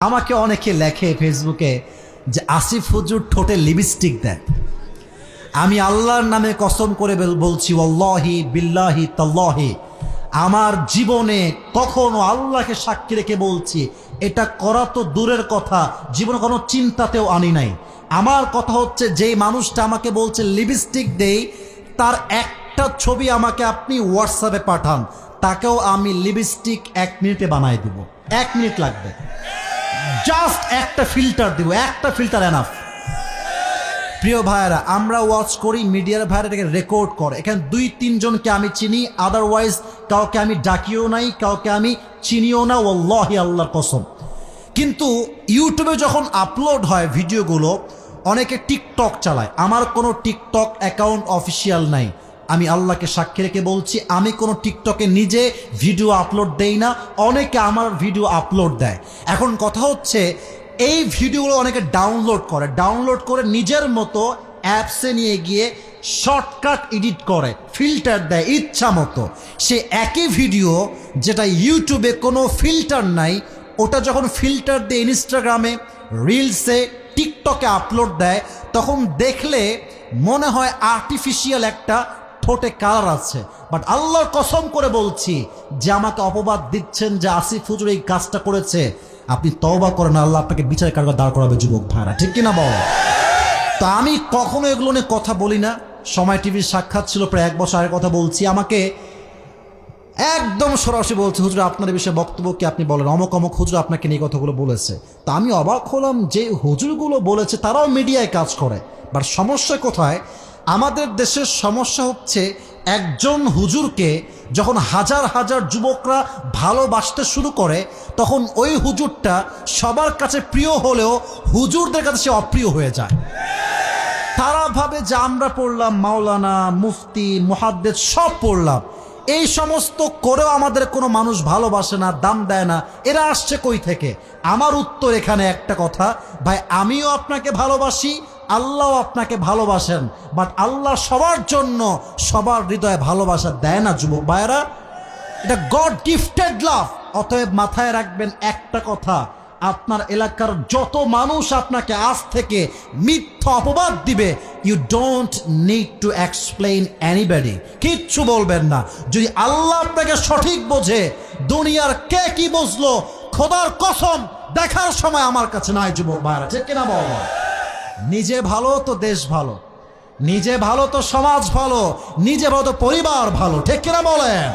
আমাকে অনেকে লেখে ফেসবুকে যে আসিফ হুজুর ঠোঁটে লিপস্টিক দেন। আমি আল্লাহর নামে কসম করে বলছি, ওয়াল্লাহি বিল্লাহি তাল্লাহি, আমার জীবনে কখনো আল্লাহকে সাক্ষী রেখে বলছি এটা করা তো দূরের কথা, জীবনে কোনো চিন্তাতেও আনি নাই। আমার কথা হচ্ছে, যেই মানুষটা আমাকে বলছে লিপস্টিক দেই, তার একটা ছবি আমাকে আপনি হোয়াটসঅ্যাপে পাঠান, তাকেও আমি লিপস্টিক 1 মিনিটে বানাই দিব। 1 মিনিট লাগবে, জাস্ট একটা ফিল্টার দিব, একটা ফিল্টার এনাফ। প্রিয় ভাইয়েরা, আমরা ওয়াচ করি, মিডিয়ার ভাইয়েরা এটাকে রেকর্ড করে। এখানে 2-3 জনকে আমি চিনি, আদারওয়াইজ কাউকে আমি ডাকিও নাই, কাউকে আমি চিনিও না, ওয়াল্লাহি আল্লাহর কসম। কিন্তু ইউটিউবে যখন আপলোড হয় ভিডিওগুলো, অনেকে টিকটক চালায়। আমার কোনো টিকটক অ্যাকাউন্ট অফিসিয়াল নাই, আমি আল্লাহকে সাক্ষী রেখে বলছি, আমি কোনো টিকটকে নিজে ভিডিও আপলোড দেই না, অনেকে আমার ভিডিও আপলোড দেয়। এখন কথা হচ্ছে, এই ভিডিওগুলো অনেকে ডাউনলোড করে নিজের মতো অ্যাপসে নিয়ে গিয়ে শর্টকাট এডিট করে, ফিল্টার দেয় ইচ্ছা মতো। সে একই ভিডিও যেটা ইউটিউবে কোনো ফিল্টার নাই, ওটা যখন ফিল্টার দিয়ে ইনস্টাগ্রামে, রিলসে, টিকটকে আপলোড দেয়, তখন দেখলে মনে হয় আর্টিফিশিয়াল একটা ঠোঁটে কালার আছে। বাট আল্লাহর কসম করে বলছি, যে আমাকে অপবাদ দিচ্ছেন যে আসিফ হুজুর এই কাজটা করেছে, আপনি তওবা করেন, আল্লাহ আপনাকে বিচারের কাঠগড়ায় দাঁড় করাবে যুবক ভাইরা, ঠিক কিনা বল? তো আমি কখনো এগুলো নিয়ে কথা বলি না। সময় টিভির সাক্ষাৎ ছিল প্রায় 1 বছর আগের কথা বলছি, আমাকে একদম সরাসরি বলছে, হুজুর আপনার বিষয়ে বক্তব্য কি আপনি বলেন, অমুক অমুক হুজুর আপনাকে নিয়ে কথাগুলো বলেছে। তা আমি অবাক হলাম, যে হুজুরগুলো বলেছে তারাও মিডিয়ায় কাজ করে। বাট সমস্যা কোথায়? আমাদের দেশের সমস্যা হচ্ছে, একজন হুজুরকে যখন হাজার হাজার যুবকরা ভালোবাসতে শুরু করে, তখন ওই হুজুরটা সবার কাছে প্রিয় হলেও হুজুরদের কাছে সে অপ্রিয় হয়ে যায়। তারা ভাবে যে আমরা পড়লাম মাওলানা, মুফতি, মুহাদ্দিস সব পড়লাম, এই সমস্ত করেও আমাদের কোনো মানুষ ভালোবাসে না, দাম দেয় না, এরা আসছে কই থেকে? আমার উত্তর এখানে একটা কথা, ভাই আমিও আপনাকে ভালোবাসি, আল্লাহও আপনাকে ভালোবাসেন, বাট আল্লাহ সবার জন্য সবার হৃদয়ে ভালোবাসা দেয় না যুবক ভাইয়েরা, এটা গড গিফটেড লাভ। অতএব মাথায় রাখবেন একটা কথা, আপনার এলাকার যত মানুষ আপনাকে আজ থেকে মিথ্যা অপবাদ দিবে, you don't need to explain anybody, কিচ্ছু বলবেন না। যদি আল্লাহ আপনাকে সঠিক বোঝে, দুনিয়ার কে কি বুঝলো খোদার কসম দেখার সময় আমার কাছে নাই যুবক ভাইরা, ঠিক কিনা বল? নিজে ভালো তো দেশ ভালো, নিজে ভালো তো সমাজ ভালো, নিজে ভালো তো পরিবার ভালো, ঠিক কিনা বলেন?